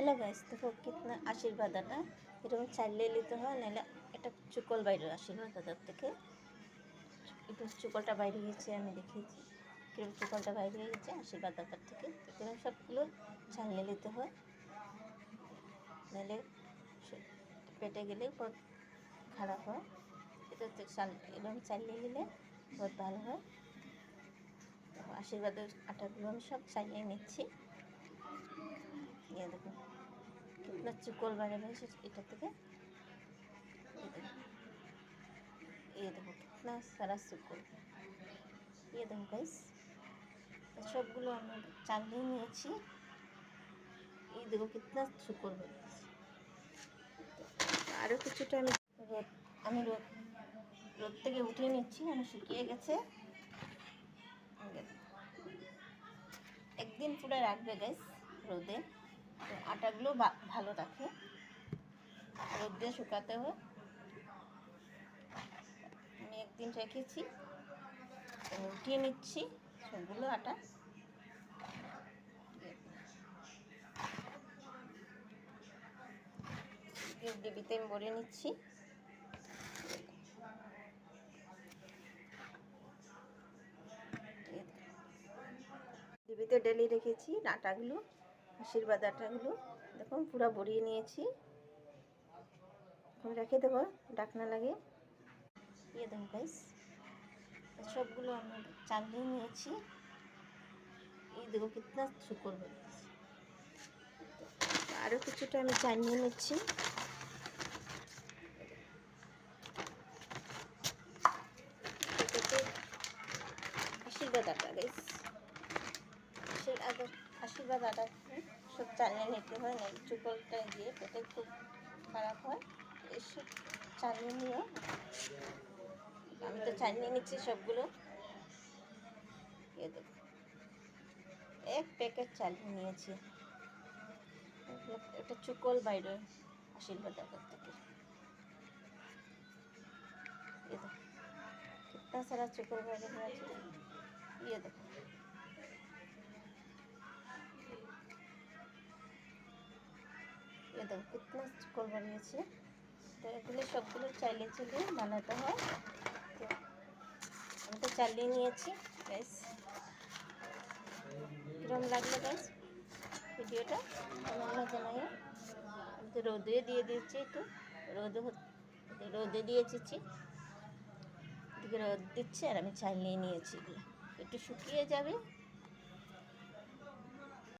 Hello guys, देखो कितना आशीर्वाद आटा এরকম চাইলে নিতে হয়, নাহলে একটা চুকল বাইরে আশীর্বাদ দাদার থেকে একটু চুকলটা বাইরে গেছে। আমি দেখিয়েছি কিরকম চুকলটা বাইরে গেছে আশীর্বাদ দাদার থেকে। এরকম সবগুলো চাইলে নিতে হয়, নাহলে পেটে গেলে বহুত খারাপ হয়। এটা তো এরকম চাইলে নিলে বহুত ভালো হয়। আশীর্বাদের আটাগুলো আমি সব চাইলে নিচ্ছি। ये देखो कितना चुकल बने भाई এটা থেকে। ये देखो कितना सारा चुकल। ये देखो गाइस, সবগুলো আমি চালিয়ে নিয়েছি। এই দেখো কিतना চুকল হয়ে গেছে। আরও কিছুটা আমি রোদ থেকে উঠিয়ে নিচ্ছি। আমি শুকিয়ে গেছে। একদিন পুরো রাখবে গাইস রোদে, তো আটাগুলো ভালো রাখে। রোদ দিয়ে শুকাতে হয়। আমি একদিন রেখেছি, উঠিয়ে নিচ্ছি সবগুলো আটা। ডিবিতে আমি ভরে নিচ্ছি। ডিবিতে ডেলি রেখেছি আটাগুলো, আশীর্বাদ আটাগুলো। দেখুন পুরো ভরিয়ে নিয়েছি। এখন রেখে দেবো, ডাকনা লাগে। ये देखो गाइस, সবগুলো আমি চালিয়ে নিয়েছি। এই দেখো কিतना চুকল হয়ে গেছে। আরও কিছুটা আমি চালিয়ে নিচ্ছি। আশীর্বাদ আটা গাইস, আশীর্বাদ আটা সব চালিয়ে নিতে হয়, না চুকলটা গিয়ে পেটে খুব খারাপ হয়। এসব চালিয়ে নিও। আমি তো চালিয়ে নিচ্ছি সবগুলো। এ দেখো এক প্যাকেট চালিয়ে নিয়েছি। এটা চুকল বাইরে আশীর্বাদ আটার থেকে। ये देखो कितना सारा चुकल বাইরে হয়েছে। ये देखो ये देखो कितना चुकल বানিয়েছে। তো এগুলো সবগুলো চালিয়ে বানাতে হয়। তো আমি তো চালিয়ে নিয়েছি গাইস। কিরম লাগলো গাইস ভিডিওটা তোমরা জানাই। আমি তো রোদে দিয়ে দিচ্ছি, একটু রোদে দিয়েছি। এদিকে রোদ দিচ্ছে আর আমি চালিয়ে নিয়েছি। এগুলো একটু শুকিয়ে যাবে,